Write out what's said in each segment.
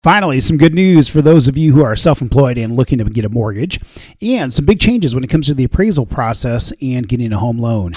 Finally, some good news for those of you who are self-employed and looking to get a mortgage, and some big changes when it comes to the appraisal process and getting a home loan.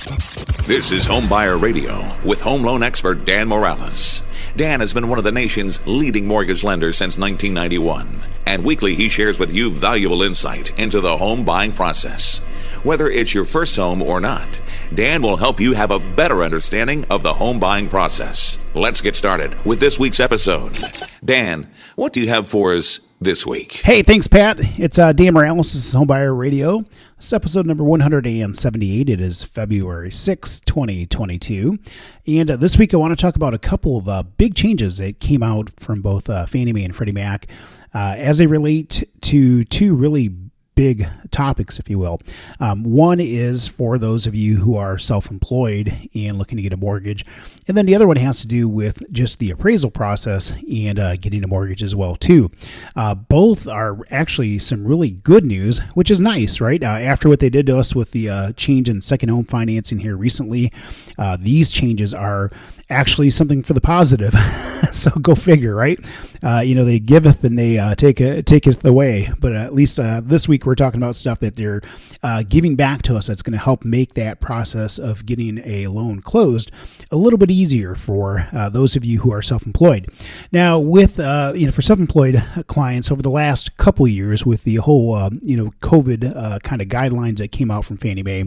This is Homebuyer Radio with home loan expert Dan Morales. Dan has been one of the nation's leading mortgage lenders since 1991, and weekly he shares with you valuable insight into the home buying process. Whether it's your first home or not, Dan will help you have a better understanding of the home buying process. Let's get started with this week's episode. Dan, what do you have for us this week? Hey, thanks, Pat. It's Dan Morales. This is Homebuyer Radio. This is episode number 178. It is February 6, 2022. And this week I want to talk about a couple of big changes that came out from both Fannie Mae and Freddie Mac as they relate to two really big topics, if you will. One is for those of you who are self-employed and looking to get a mortgage. And then the other one has to do with just the appraisal process and getting a mortgage as well, too. Both are actually some really good news, which is nice, right? After what they did to us with the change in second home financing here recently, these changes are actually something for the positive. So go figure, right? They giveth and they taketh away. But at least this week we're talking about stuff that they're giving back to us that's going to help make that process of getting a loan closed a little bit easier for those of you who are self-employed. Now, with for self-employed clients over the last couple of years, with the whole COVID kind of guidelines that came out from Fannie Mae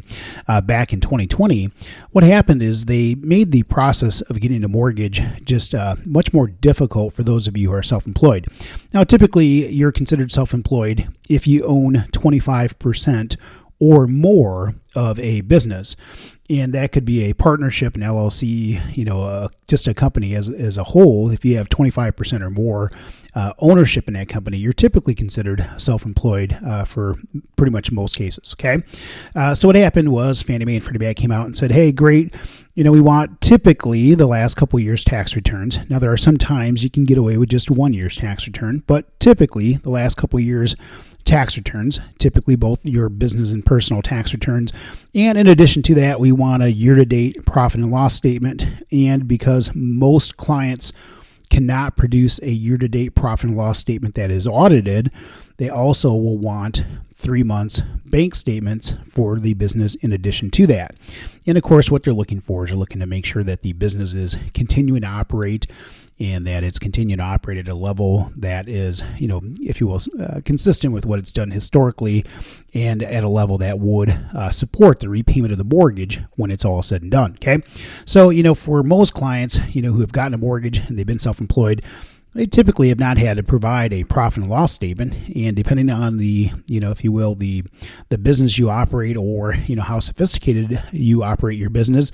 back in 2020, what happened is they made the process of getting a mortgage just much more difficult for those of you who are self-employed. Now, typically, you're considered self-employed if you own 25% or more of a business. And that could be a partnership, an LLC, just a company as a whole. If you have 25% or more ownership in that company, you're typically considered self-employed for pretty much most cases, okay? So what happened was Fannie Mae and Freddie Mac came out and said, hey, great, we want typically the last couple of years' tax returns. Now, there are some times you can get away with just 1 year's tax return, but typically the last couple of years' tax returns, typically both your business and personal tax returns. And in addition to that, we want a year-to-date profit and loss statement. And because most clients cannot produce a year-to-date profit and loss statement that is audited, they also will want 3 months bank statements for the business in addition to that. And of course, what they're looking for is they're looking to make sure that the business is continuing to operate and that it's continuing to operate at a level that is, if you will, consistent with what it's done historically and at a level that would support the repayment of the mortgage when it's all said and done, okay? So, for most clients, who have gotten a mortgage and they've been self-employed, they typically have not had to provide a profit and loss statement, and depending on the, if you will, the business you operate or, how sophisticated you operate your business,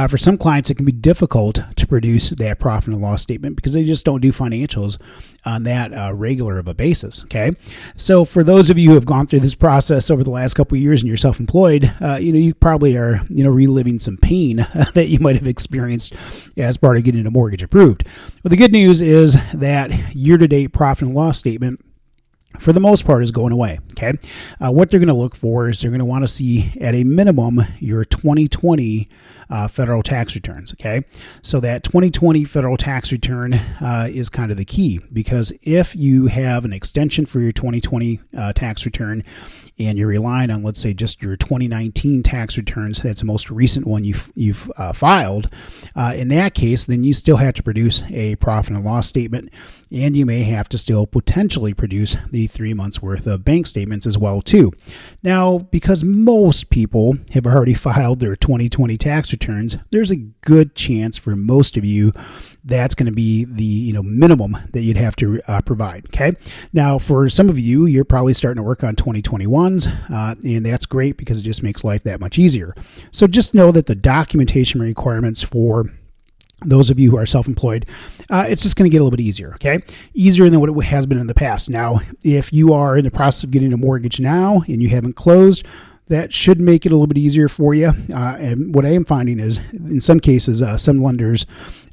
for some clients it can be difficult to produce that profit and loss statement because they just don't do financials on that regular of a basis, okay? So for those of you who have gone through this process over the last couple of years and you're self-employed, you probably are, reliving some pain that you might have experienced as part of getting a mortgage approved. Well, the good news is that year-to-date profit and loss statement, for the most part, is going away, okay? What they're going to look for is they're going to want to see, at a minimum, your 2020 federal tax returns, okay? So that 2020 federal tax return is kind of the key, because if you have an extension for your 2020 tax return and you're relying on, let's say, just your 2019 tax returns, that's the most recent one you've filed, in that case, then you still have to produce a profit and loss statement, and you may have to still potentially produce the 3 months worth of bank statements as well, too. Now, because most people have already filed their 2020 tax returns, there's a good chance for most of you that's going to be the minimum that you'd have to provide, okay? Now, for some of you, you're probably starting to work on 2021s, and that's great because it just makes life that much easier. So just know that the documentation requirements for those of you who are self-employed, it's just going to get a little bit easier, okay? Easier than what it has been in the past. Now, if you are in the process of getting a mortgage now and you haven't closed, that should make it a little bit easier for you. And what I am finding is, in some cases, some lenders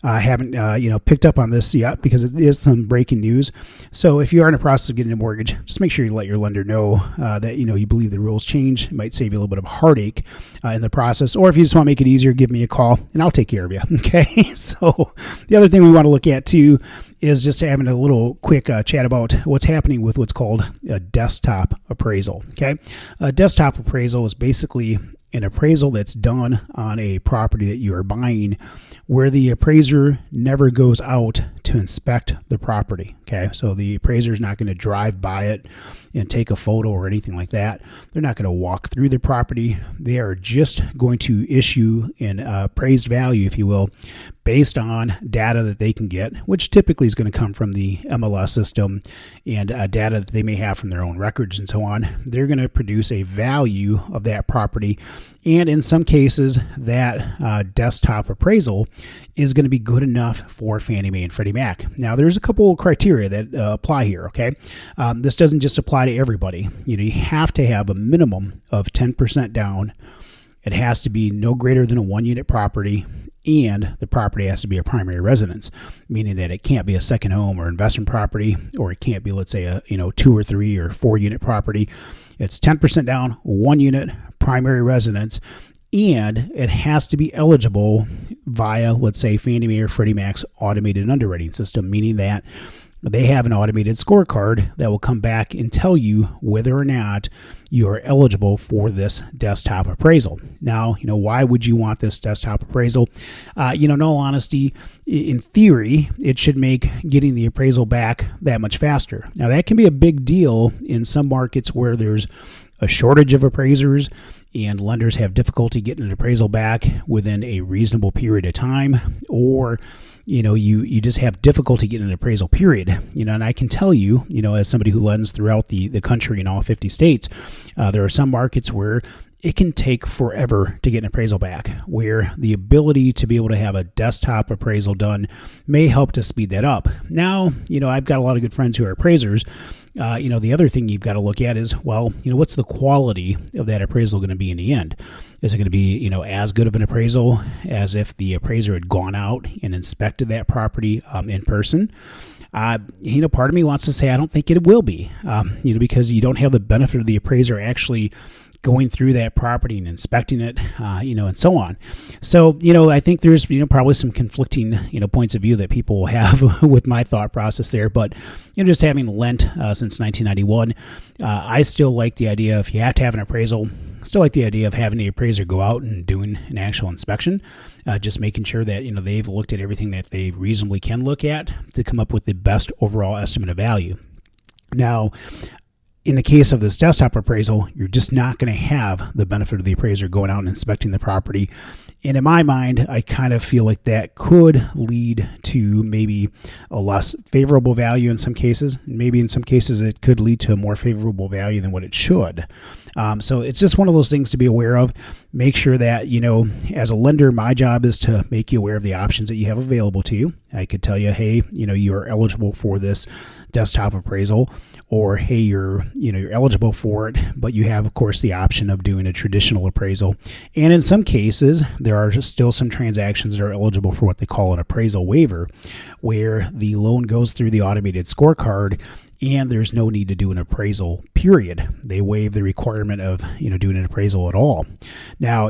haven't picked up on this yet because it is some breaking news. So if you are in the process of getting a mortgage, just make sure you let your lender know that you believe the rules change. It might save you a little bit of heartache in the process. Or if you just want to make it easier, give me a call and I'll take care of you. Okay. So the other thing we want to look at too is just having a little quick chat about what's happening with what's called a desktop appraisal. Okay. A desktop appraisal is basically an appraisal that's done on a property that you are buying where the appraiser never goes out to inspect the property. Okay, so the appraiser is not going to drive by it and take a photo or anything like that. They're not going to walk through the property. They are just going to issue an appraised value, if you will, based on data that they can get, which typically is going to come from the MLS system and data that they may have from their own records and so on. They're going to produce a value of that property. And in some cases, that desktop appraisal is going to be good enough for Fannie Mae and Freddie Mac. Now, there's a couple of criteria that apply here, okay? This doesn't just apply to everybody. You have to have a minimum of 10% down. It has to be no greater than a one-unit property, and the property has to be a primary residence, meaning that it can't be a second home or investment property, or it can't be, let's say, a 2 or 3 or 4 unit property. It's 10% down, 1 unit, primary residence, and it has to be eligible via, let's say, Fannie Mae or Freddie Mac's automated underwriting system, meaning that they have an automated scorecard that will come back and tell you whether or not you are eligible for this desktop appraisal. Now, why would you want this desktop appraisal? In all honesty, in theory, it should make getting the appraisal back that much faster. Now, that can be a big deal in some markets where there's a shortage of appraisers and lenders have difficulty getting an appraisal back within a reasonable period of time, or you just have difficulty getting an appraisal period. And I can tell you, as somebody who lends throughout the country in all 50 states, there are some markets where it can take forever to get an appraisal back, where the ability to be able to have a desktop appraisal done may help to speed that up. Now, I've got a lot of good friends who are appraisers. The other thing you've got to look at is, what's the quality of that appraisal going to be in the end? Is it going to be, as good of an appraisal as if the appraiser had gone out and inspected that property in person? Part of me wants to say I don't think it will be, because you don't have the benefit of the appraiser actually going through that property and inspecting it, and so on. So, I think there's, probably some conflicting, points of view that people will have with my thought process there. But, just having lent since 1991, I still like the idea, if you have to have an appraisal, still like the idea of having the appraiser go out and doing an actual inspection, just making sure that, they've looked at everything that they reasonably can look at to come up with the best overall estimate of value. Now, in the case of this desktop appraisal, you're just not going to have the benefit of the appraiser going out and inspecting the property. And in my mind, I kind of feel like that could lead to maybe a less favorable value in some cases. Maybe in some cases, it could lead to a more favorable value than what it should. So it's just one of those things to be aware of. Make sure that, as a lender, my job is to make you aware of the options that you have available to you. I could tell you, hey, you're eligible for this desktop appraisal, or hey, you're eligible for it, but you have, of course, the option of doing a traditional appraisal. And in some cases, there are still some transactions that are eligible for what they call an appraisal waiver, where the loan goes through the automated scorecard and there's no need to do an appraisal, period. They waive the requirement of, doing an appraisal at all. Now,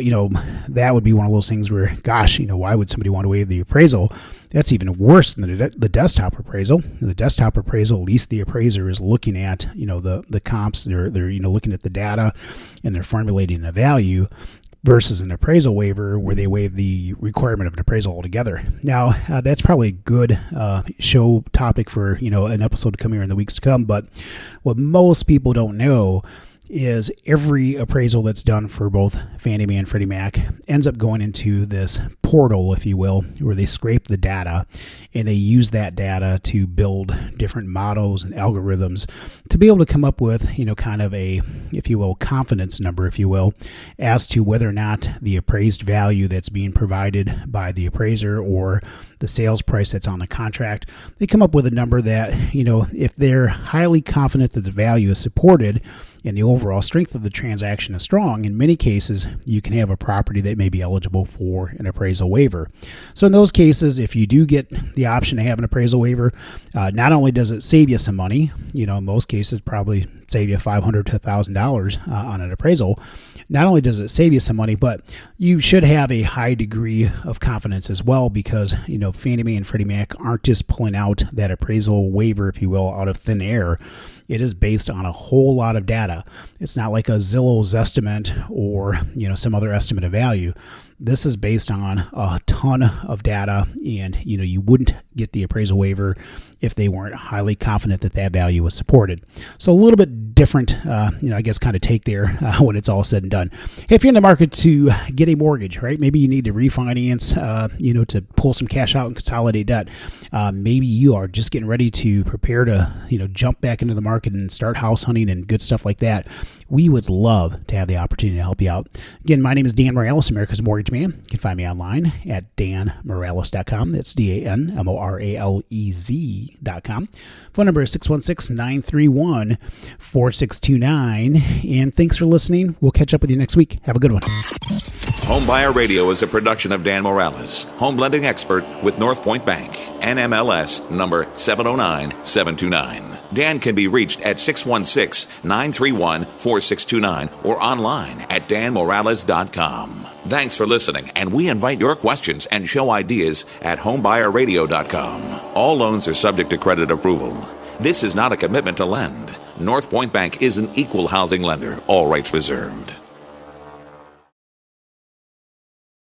that would be one of those things where, gosh, why would somebody want to waive the appraisal? That's even worse than the desktop appraisal. The desktop appraisal, at least the appraiser is looking at, the comps. They're looking at the data and they're formulating a value, versus an appraisal waiver where they waive the requirement of an appraisal altogether. Now, that's probably a good show topic for, an episode to come here in the weeks to come. But what most people don't know is every appraisal that's done for both Fannie Mae and Freddie Mac ends up going into this portal, if you will, where they scrape the data and they use that data to build different models and algorithms to be able to come up with, kind of a, if you will, confidence number, if you will, as to whether or not the appraised value that's being provided by the appraiser or the sales price that's on the contract. They come up with a number that, if they're highly confident that the value is supported, and the overall strength of the transaction is strong, in many cases, you can have a property that may be eligible for an appraisal waiver. So in those cases, if you do get the option to have an appraisal waiver, not only does it save you some money, in most cases probably save you $500 to $1,000 on an appraisal. Not only does it save you some money, but you should have a high degree of confidence as well, because Fannie Mae and Freddie Mac aren't just pulling out that appraisal waiver, if you will, out of thin air. It is based on a whole lot of data. It's not like a Zillow's estimate or some other estimate of value. This is based on a ton of data, and you wouldn't get the appraisal waiver if they weren't highly confident that that value was supported. So a little bit different, I guess, kind of take there when it's all said and done. Hey, if you're in the market to get a mortgage, right? Maybe you need to refinance, to pull some cash out and consolidate debt. Maybe you are just getting ready to prepare to, jump back into the market and start house hunting and good stuff like that. We would love to have the opportunity to help you out. Again, my name is Dan Morales, America's Mortgage Man. You can find me online at danmorales.com. That's DANMORALEZ.com. Phone number is 616-931-4629. And thanks for listening. We'll catch up with you next week. Have a good one. Homebuyer Radio is a production of Dan Morales, home lending expert with North Point Bank, NMLS number 709729. Dan can be reached at 616-931-4629 or online at danmorales.com. Thanks for listening, and we invite your questions and show ideas at homebuyerradio.com. All loans are subject to credit approval. This is not a commitment to lend. North Point Bank is an equal housing lender. All rights reserved.